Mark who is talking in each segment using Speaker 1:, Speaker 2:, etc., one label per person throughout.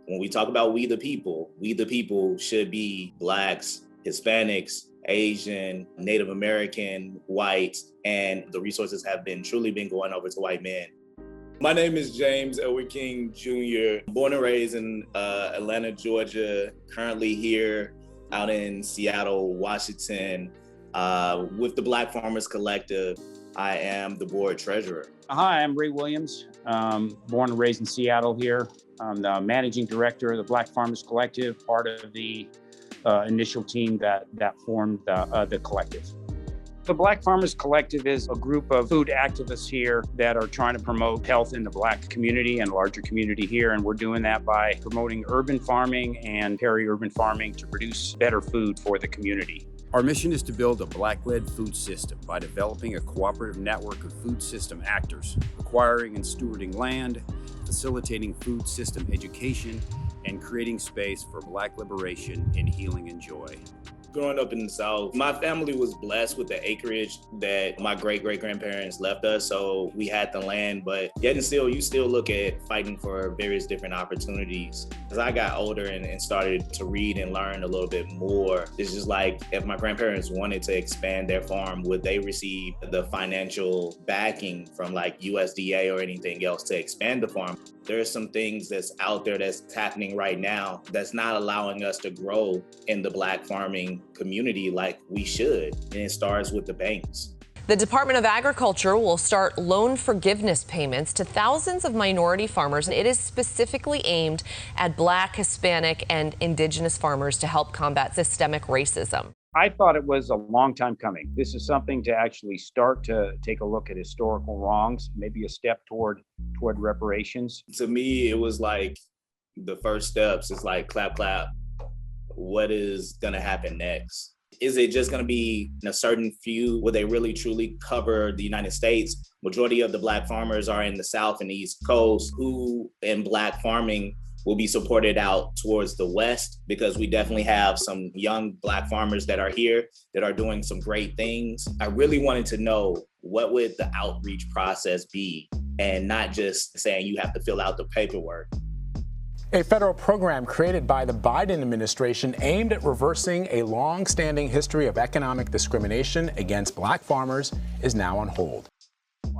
Speaker 1: When we talk about we the people should be Blacks, Hispanics, Asian, Native American, whites, and the resources have truly been going over to white men. My name is James Edward King Jr., born and raised in Atlanta, Georgia, currently here out in Seattle, Washington, with the Black Farmers Collective. I am the board treasurer.
Speaker 2: Hi, I'm Ray Williams, born and raised in Seattle here. I'm the managing director of the Black Farmers Collective, part of the initial team that formed the collective. The Black Farmers Collective is a group of food activists here that are trying to promote health in the Black community and larger community here. And we're doing that by promoting urban farming and peri-urban farming to produce better food for the community.
Speaker 3: Our mission is to build a Black-led food system by developing a cooperative network of food system actors, acquiring and stewarding land, facilitating food system education, and creating space for Black liberation in healing and joy.
Speaker 1: Growing up in the South, my family was blessed with the acreage that my great-great-grandparents left us, so we had the land, but yet and still, you still look at fighting for various different opportunities. As I got older and started to read and learn a little bit more, it's just like, if my grandparents wanted to expand their farm, would they receive the financial backing from like USDA or anything else to expand the farm? There are some things that's out there that's happening right now that's not allowing us to grow in the Black farming community like we should, and it starts with the banks.
Speaker 4: The Department of Agriculture will start loan forgiveness payments to thousands of minority farmers, and it is specifically aimed at Black, Hispanic, and Indigenous farmers to help combat systemic racism.
Speaker 2: I thought it was a long time coming. This is something to actually start to take a look at historical wrongs, maybe a step toward reparations.
Speaker 1: To me, it was like the first steps. It's like clap, clap. What is gonna happen next? Is it just gonna be a certain few? Will they really truly cover the United States? Majority of the Black farmers are in the South and the East Coast. Who in Black farming will be supported out towards the West? Because we definitely have some young Black farmers that are here that are doing some great things. I really wanted to know, what would the outreach process be, and not just saying you have to fill out the paperwork.
Speaker 5: A federal program created by the Biden administration aimed at reversing a long-standing history of economic discrimination against Black farmers is now on hold.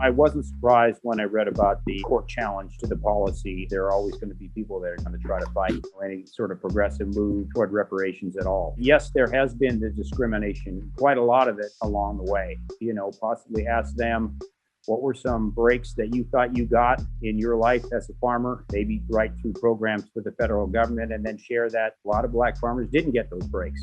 Speaker 2: I wasn't surprised when I read about the court challenge to the policy. There are always going to be people that are going to try to fight any sort of progressive move toward reparations at all. Yes, there has been the discrimination, quite a lot of it along the way. Possibly ask them, what were some breaks that you thought you got in your life as a farmer? Maybe right through programs with the federal government, and then share that a lot of Black farmers didn't get those breaks.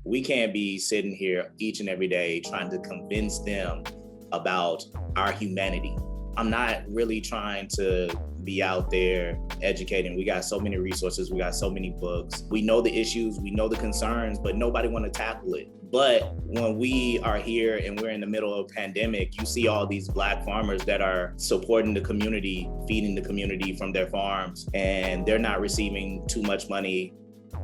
Speaker 1: We can't be sitting here each and every day trying to convince them about our humanity. I'm not really trying to be out there educating. We got so many resources, we got so many books. We know the issues, we know the concerns, but nobody want to tackle it. But when we are here and we're in the middle of a pandemic, you see all these Black farmers that are supporting the community, feeding the community from their farms, and they're not receiving too much money.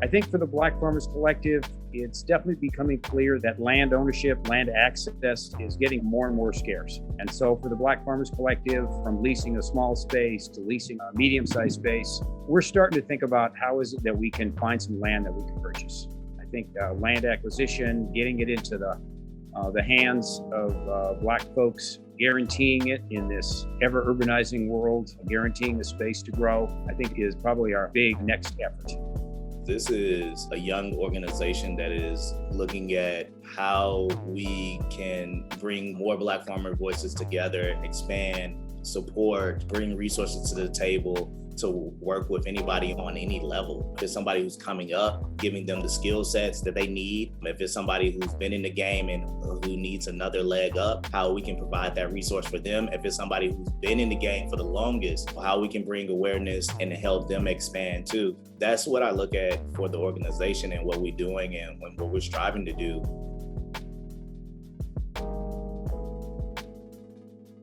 Speaker 2: I think for the Black Farmers Collective, it's definitely becoming clear that land ownership, land access is getting more and more scarce. And so for the Black Farmers Collective, from leasing a small space to leasing a medium-sized space, we're starting to think about how is it that we can find some land that we can purchase. I think land acquisition, getting it into the hands of Black folks, guaranteeing it in this ever-urbanizing world, guaranteeing the space to grow, I think is probably our big next effort.
Speaker 1: This is a young organization that is looking at how we can bring more Black farmer voices together, expand, support, bring resources to the table to work with anybody on any level. If it's somebody who's coming up, giving them the skill sets that they need. If it's somebody who's been in the game and who needs another leg up, how we can provide that resource for them. If it's somebody who's been in the game for the longest, how we can bring awareness and help them expand too. That's what I look at for the organization and what we're doing and what we're striving to do.